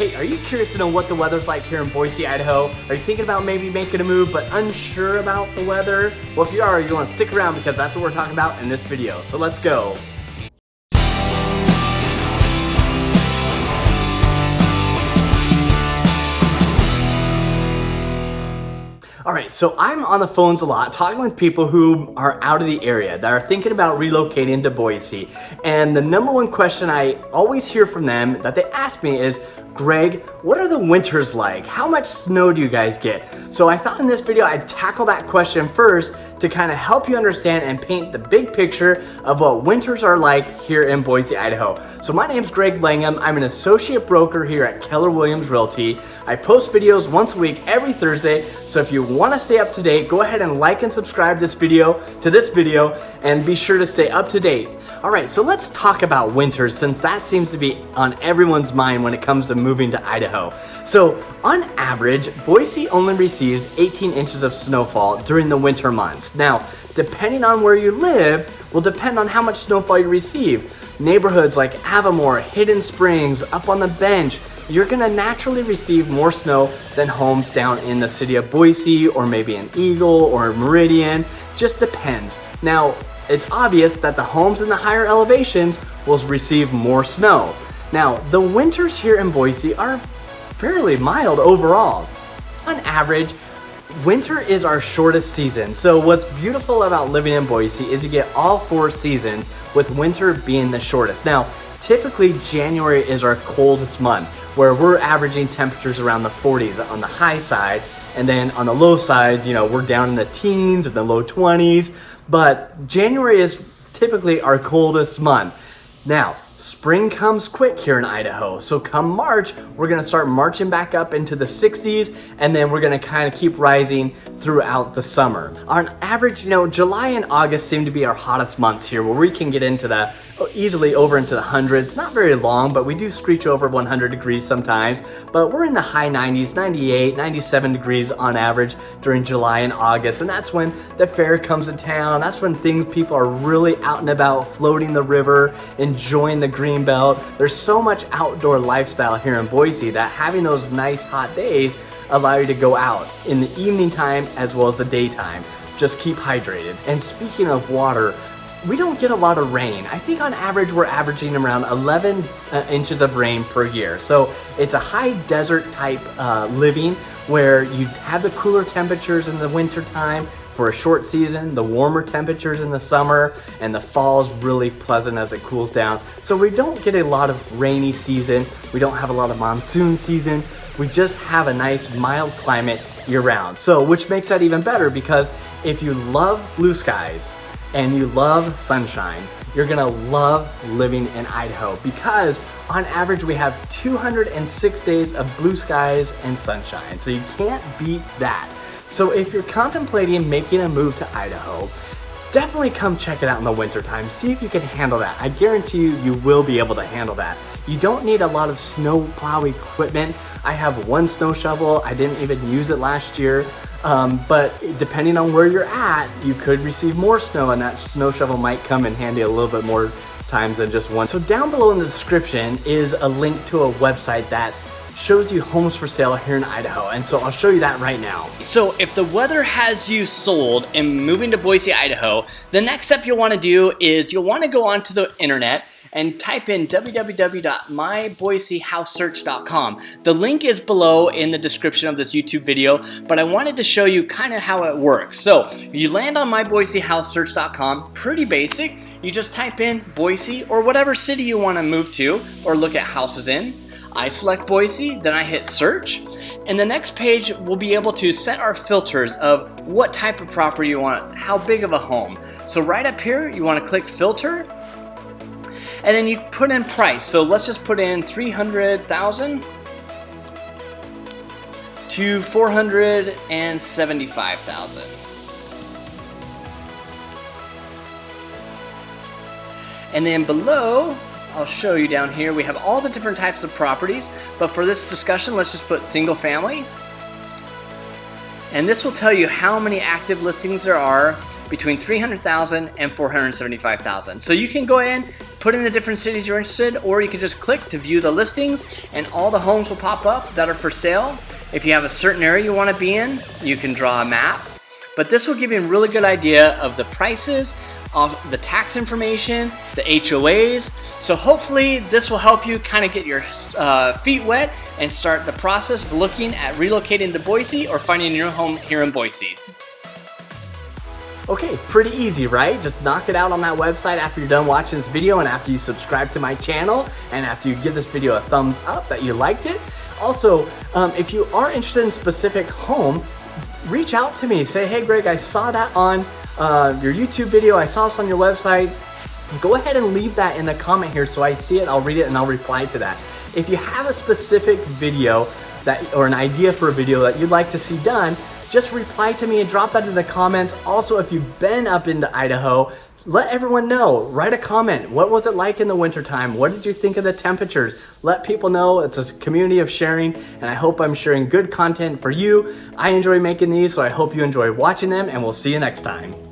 Hey, are you curious to know what the weather's like here in Boise, Idaho? Are you thinking about maybe making a move but unsure about the weather? Well, if you are, you want to stick around because that's what we're talking about in this video. So let's go. Alright, so I'm on the phones a lot talking with people who are out of the area that are thinking about relocating to Boise. And the number one question I always hear from them that they ask me is, Greg, what are the winters like? How much snow do you guys get? So I thought in this video I'd tackle that question first to kind of help you understand and paint the big picture of what winters are like here in Boise, Idaho. So my name's Greg Langham. I'm an associate broker here at Keller Williams Realty. I post videos once a week every Thursday. So if you want to stay up to date, go ahead and like and subscribe to this video and be sure to stay up to date. Alright, so let's talk about winters since that seems to be on everyone's mind when it comes to moving to Idaho. So on average, Boise only receives 18 inches of snowfall during the winter months. Now, depending on where you live will depend on how much snowfall you receive. Neighborhoods like Avamore, Hidden Springs, Up on the Bench, you're gonna naturally receive more snow than homes down in the city of Boise or maybe in Eagle or Meridian, just depends. Now, it's obvious that the homes in the higher elevations will receive more snow. Now, the winters here in Boise are fairly mild overall. On average, winter is our shortest season. So what's beautiful about living in Boise is you get all 4 seasons, with winter being the shortest. Now, typically January is our coldest month, where we're averaging temperatures around the 40s on the high side, and then on the low side, we're down in the teens and the low 20s. But January is typically our coldest month. Now, spring comes quick here in Idaho. So come March, we're gonna start marching back up into the 60s, and then we're gonna kind of keep rising throughout the summer. On average, July and August seem to be our hottest months here, where we can get into the easily over into the hundreds. Not very long, but we do screech over 100 degrees sometimes. But we're in the high 90s, 98, 97 degrees on average during July and August. And that's when the fair comes to town. That's when people are really out and about, floating the river, enjoying the green belt. There's so much outdoor lifestyle here in Boise that having those nice hot days allow you to go out in the evening time as well as the daytime. Just keep hydrated. And speaking of water, we don't get a lot of rain. I think on average we're averaging around 11 inches of rain per year. So it's a high desert type living where you have the cooler temperatures in the winter time for a short season, the warmer temperatures in the summer, and the fall is really pleasant as it cools down. So we don't get a lot of rainy season. We don't have a lot of monsoon season. We just have a nice mild climate year round. So which makes that even better, because if you love blue skies and you love sunshine, you're gonna love living in Idaho, because on average we have 206 days of blue skies and sunshine. So you can't beat that. So if you're contemplating making a move to Idaho, definitely come check it out in the winter time. See if you can handle that. I guarantee you will be able to handle that. You don't need a lot of snow plow equipment. I have one snow shovel. I didn't even use it last year. But depending on where you're at, you could receive more snow, and that snow shovel might come in handy a little bit more times than just one. So down below in the description is a link to a website that shows you homes for sale here in Idaho, and so I'll show you that right now. So if the weather has you sold and moving to Boise, Idaho, the next step you'll want to do is you'll want to go onto the internet and type in www.myboisehousesearch.com. The link is below in the description of this YouTube video, but I wanted to show you kind of how it works. So you land on myboisehousesearch.com, pretty basic. You just type in Boise or whatever city you want to move to or look at houses in. I select Boise, then I hit search, and the next page we'll be able to set our filters of what type of property you want, how big of a home. So right up here you want to click filter, and then you put in price. So let's just put in 300,000 to 475,000. And then below, I'll show you down here, we have all the different types of properties, but for this discussion, let's just put single family. And this will tell you how many active listings there are between $300,000 and $475,000. So you can go ahead, put in the different cities you're interested, or you can just click to view the listings, and all the homes will pop up that are for sale. If you have a certain area you want to be in, you can draw a map. But this will give you a really good idea of the prices, of the tax information, the HOAs. So hopefully this will help you kind of get your feet wet and start the process of looking at relocating to Boise or finding your home here in Boise. Okay, pretty easy, right? Just knock it out on that website after you're done watching this video, and after you subscribe to my channel, and after you give this video a thumbs up that you liked it. Also, if you are interested in a specific home, reach out to me. Say, hey Greg, I saw that on your YouTube video, I saw this on your website. Go ahead and leave that in the comment here so I see it, I'll read it, and I'll reply to that. If you have a specific video or an idea for a video that you'd like to see done, just reply to me and drop that in the comments. Also, if you've been up into Idaho, let everyone know. Write a comment. What was it like in the wintertime? What did you think of the temperatures? Let people know. It's a community of sharing, and I hope I'm sharing good content for you. I enjoy making these, so I hope you enjoy watching them, and we'll see you next time.